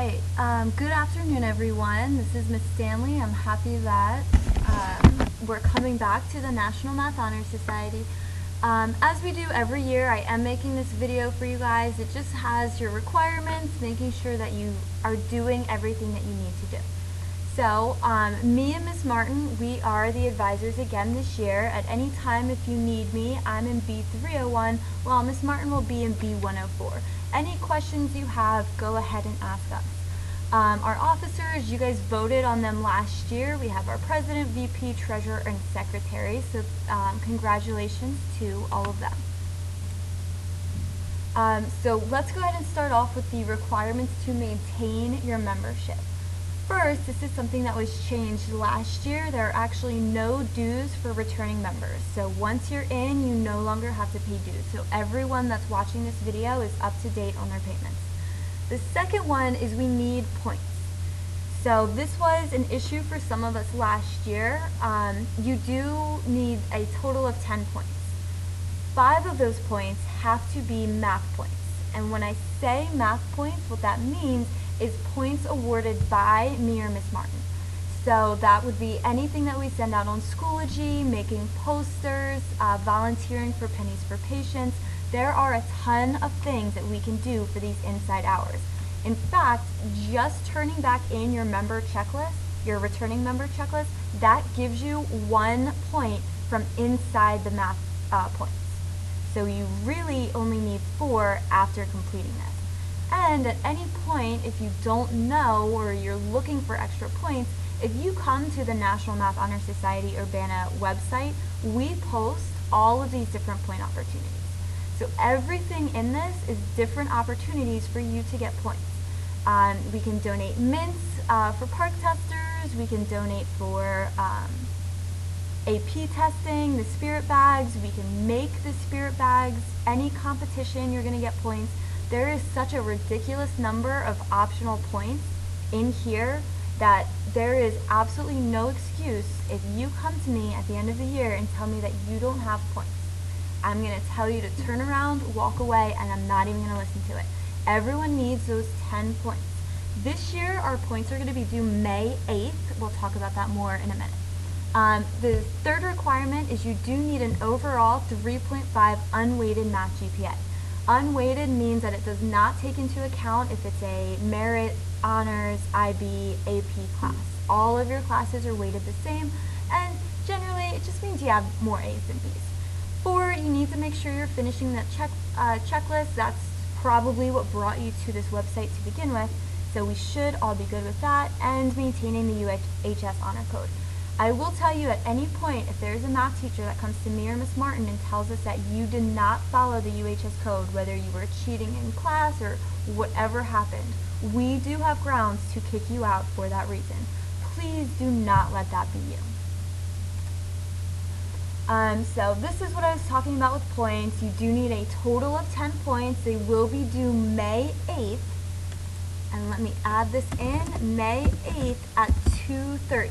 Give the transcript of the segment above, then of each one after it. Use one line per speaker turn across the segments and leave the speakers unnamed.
right. Good afternoon, everyone. This is Miss Stanley. I'm happy that we're coming back to the National Math Honor Society. As we do every year, I am making this video for you guys. It just has your requirements, making sure that you are doing everything that you need to do. So, me and Miss Martin, we are the advisors again this year. At any time, if you need me, I'm in B301, while Miss Martin will be in B104. Any questions you have, go ahead and ask us. Our officers, you guys voted on them last year. We have our president, VP, treasurer, and secretary, so congratulations to all of them. So let's go ahead and start off with the requirements to maintain your membership. First, this is something that was changed last year. There are actually no dues for returning members. So once you're in, you no longer have to pay dues. So everyone that's watching this video is up to date on their payments. The second one is we need points. So this was an issue for some of us last year. You do need a total of 10 points. 5 of those points have to be math points. And when I say math points, what that means is points awarded by me or Miss Martin. So that would be anything that we send out on Schoology, making posters, volunteering for Pennies for Patients. There are a ton of things that we can do for these inside hours. In fact, just turning back in your member checklist, your returning member checklist, that gives you 1 point from inside the math points. So you really only need 4 after completing this. And at any point, if you don't know or you're looking for extra points, if you come to the National Math Honor Society Urbana website, we post all of these different point opportunities. So everything in this is different opportunities for you to get points. We can donate mints for park testers, we can donate for AP testing, the spirit bags, we can make the spirit bags, any competition you're going to get points. There is such a ridiculous number of optional points in here that there is absolutely no excuse if you come to me at the end of the year and tell me that you don't have points. I'm going to tell you to turn around, walk away, and I'm not even going to listen to it. Everyone needs those 10 points. This year, our points are going to be due May 8th. We'll talk about that more in a minute. The third requirement is you do need an overall 3.5 unweighted math GPA. Unweighted means that it does not take into account if it's a merit, honors, IB, AP class. All of your classes are weighted the same, and generally it just means you have more A's than B's. 4, you need to make sure you're finishing that checklist. That's probably what brought you to this website to begin with, so we should all be good with that, and maintaining the UHS honor code. I will tell you at any point, if there's a math teacher that comes to me or Miss Martin and tells us that you did not follow the UHS code, whether you were cheating in class or whatever happened, we do have grounds to kick you out for that reason. Please do not let that be you. So this is what I was talking about with points. You do need a total of 10 points. They will be due May 8th. And let me add this in, May 8th at 2:30.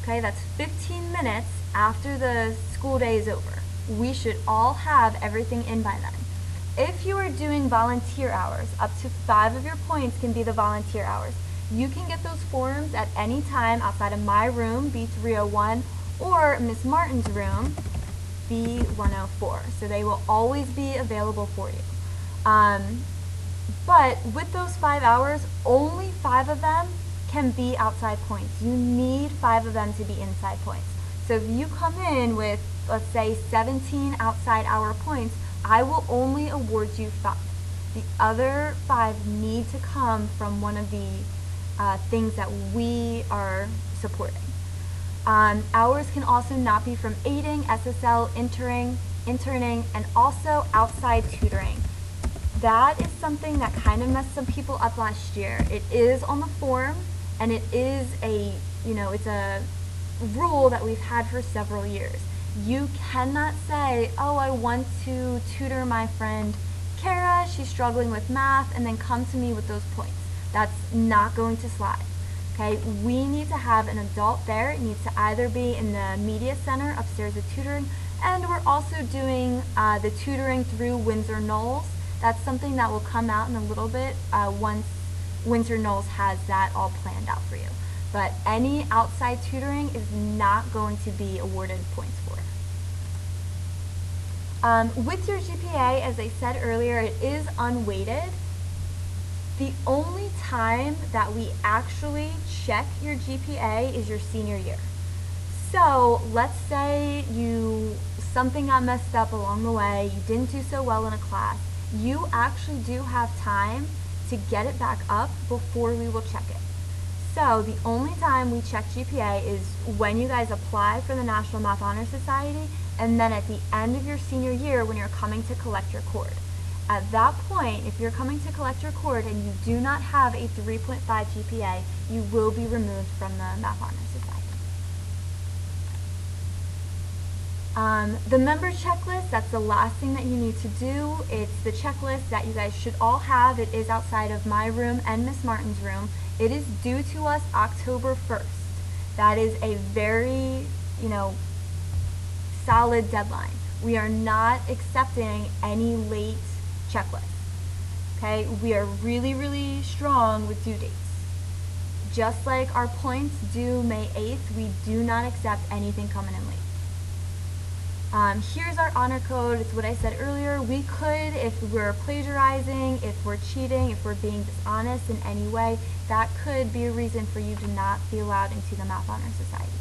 Okay, that's 15 minutes after the school day is over. We should all have everything in by then. If you are doing volunteer hours, up to 5 of your points can be the volunteer hours. You can get those forms at any time outside of my room, B301, or Miss Martin's room, B104. So they will always be available for you. But with those 5 hours, only 5 of them can be outside points. You need 5 of them to be inside points. So if you come in with, let's say, 17 outside hour points, I will only award you 5. The other 5 need to come from one of the things that we are supporting. Hours can also not be from aiding, SSL, interning, and also outside tutoring. That is something that kind of messed some people up last year. It is on the form, and it is a, it's a rule that we've had for several years. You cannot say, oh, I want to tutor my friend Kara, she's struggling with math, and then come to me with those points. That's not going to slide. Okay, we need to have an adult there. It needs to either be in the media center upstairs at tutoring, and we're also doing the tutoring through Windsor Knowles. That's something that will come out in a little bit once Winter Knolls has that all planned out for you. But any outside tutoring is not going to be awarded points for. With your GPA, as I said earlier, it is unweighted. The only time that we actually check your GPA is your senior year. So let's say something got messed up along the way, you didn't do so well in a class, you actually do have time to get it back up before we will check it. So the only time we check GPA is when you guys apply for the National Math Honor Society, and then at the end of your senior year when you're coming to collect your cord. At that point, if you're coming to collect your cord and you do not have a 3.5 GPA, you will be removed from the Math Honor Society. The member checklist, that's the last thing that you need to do. It's the checklist that you guys should all have. It is outside of my room and Miss Martin's room. It is due to us October 1st. That is a very, solid deadline. We are not accepting any late checklists. Okay? We are really, really strong with due dates. Just like our points due May 8th, we do not accept anything coming in late. Here's our honor code. It's what I said earlier. We could, if we're plagiarizing, if we're cheating, if we're being dishonest in any way, that could be a reason for you to not be allowed into the Math Honor Society.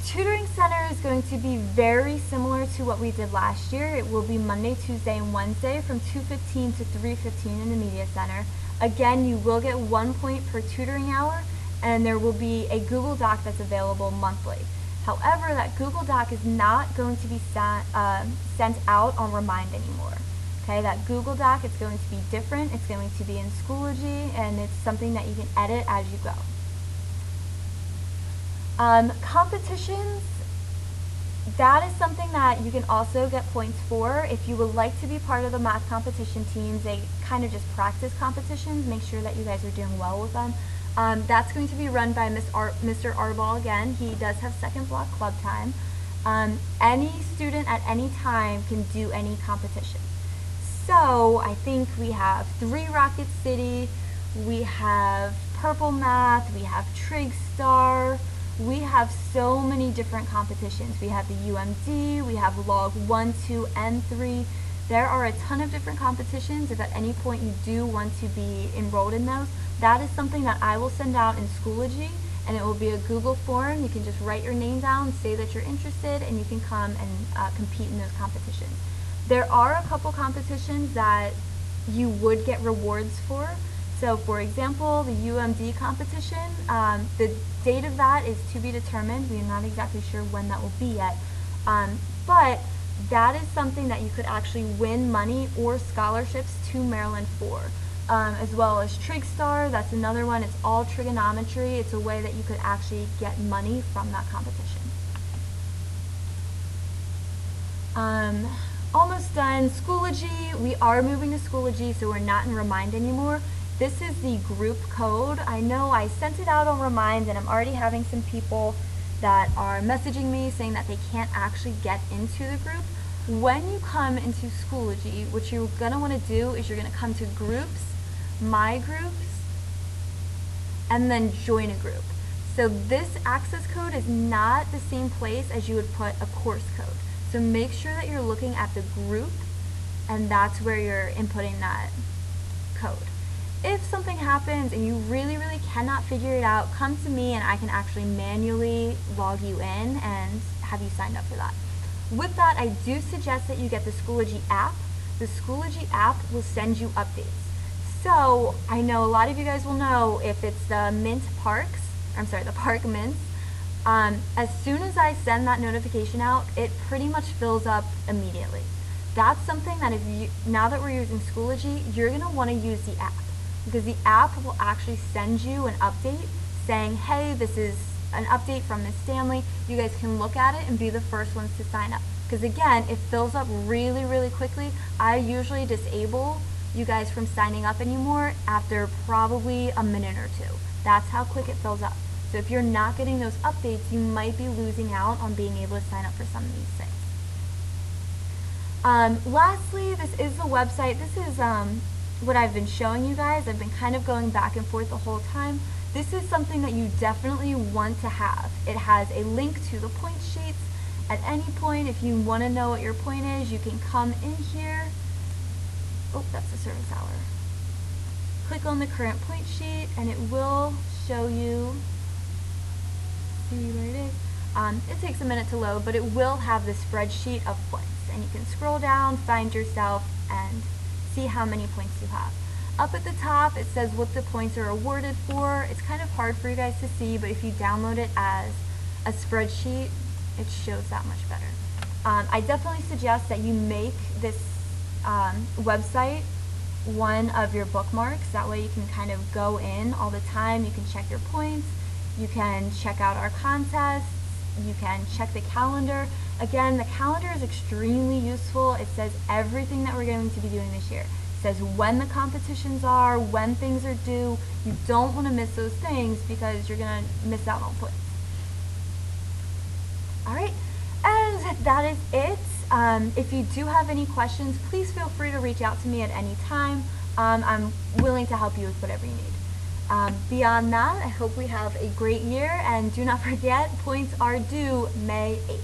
Tutoring center is going to be very similar to what we did last year. It will be Monday, Tuesday, and Wednesday from 2:15 to 3:15 in the Media Center. Again, you will get 1 point per tutoring hour, and there will be a Google Doc that's available monthly. However, that Google Doc is not going to be sent out on Remind anymore. Okay, that Google Doc is going to be different. It's going to be in Schoology, and it's something that you can edit as you go. Competitions, that is something that you can also get points for. If you would like to be part of the math competition teams, they kind of just practice competitions, make sure that you guys are doing well with them. That's going to be run by Mr. Arball again. He does have second block club time. Any student at any time can do any competition. So I think we have 3 Rocket City, we have Purple Math, we have Trig Star. We have so many different competitions. We have the UMD, we have Log 1, 2, and 3. There are a ton of different competitions. If at any point you do want to be enrolled in those, that is something that I will send out in Schoology, and it will be a Google form. You can just write your name down, say that you're interested, and you can come and compete in those competitions. There are a couple competitions that you would get rewards for. So for example, the UMD competition, the date of that is to be determined. We are not exactly sure when that will be yet. But that is something that you could actually win money or scholarships to Maryland for. As well as TrigStar, that's another one. It's all trigonometry. It's a way that you could actually get money from that competition. Almost done. Schoology, we are moving to Schoology, so we're not in Remind anymore. This is the group code. I know I sent it out on Remind, and I'm already having some people that are messaging me saying that they can't actually get into the group. When you come into Schoology, what you're going to want to do is you're going to come to Groups, My Groups, and then Join a Group. So this access code is not the same place as you would put a course code. So make sure that you're looking at the group, and that's where you're inputting that code. If something happens and you really, really cannot figure it out, come to me and I can actually manually log you in and have you signed up for that. With that, I do suggest that you get the Schoology app. The Schoology app will send you updates. So I know a lot of you guys will know if it's the the Park Mints. As soon as I send that notification out, it pretty much fills up immediately. That's something that now that we're using Schoology, you're going to want to use the app, because the app will actually send you an update saying, hey, this is an update from Miss Stanley. You guys can look at it and be the first ones to sign up. Because again, it fills up really, really quickly. I usually disable you guys from signing up anymore after probably a minute or 2. That's how quick it fills up. So if you're not getting those updates, you might be losing out on being able to sign up for some of these things. Lastly, this is the website. This is what I've been showing you guys. I've been kind of going back and forth the whole time. This is something that you definitely want to have. It has a link to the point sheets. At any point, if you want to know what your point is, you can come in here. Oh, that's the service hour. Click on the current point sheet and it will show you, see where it is. It takes a minute to load, but it will have the spreadsheet of points. And you can scroll down, find yourself, and see how many points you have. Up at the top, it says what the points are awarded for. It's kind of hard for you guys to see, but if you download it as a spreadsheet, it shows that much better. I definitely suggest that you make this website one of your bookmarks. That way you can kind of go in all the time. You can check your points. You can check out our contests. You can check the calendar. Again, the calendar is extremely useful. It says everything that we're going to be doing this year. It says when the competitions are, when things are due. You don't want to miss those things because you're going to miss out on points. Alright, and that is it. If you do have any questions, please feel free to reach out to me at any time. I'm willing to help you with whatever you need. Beyond that, I hope we have a great year, and do not forget, points are due May 8th.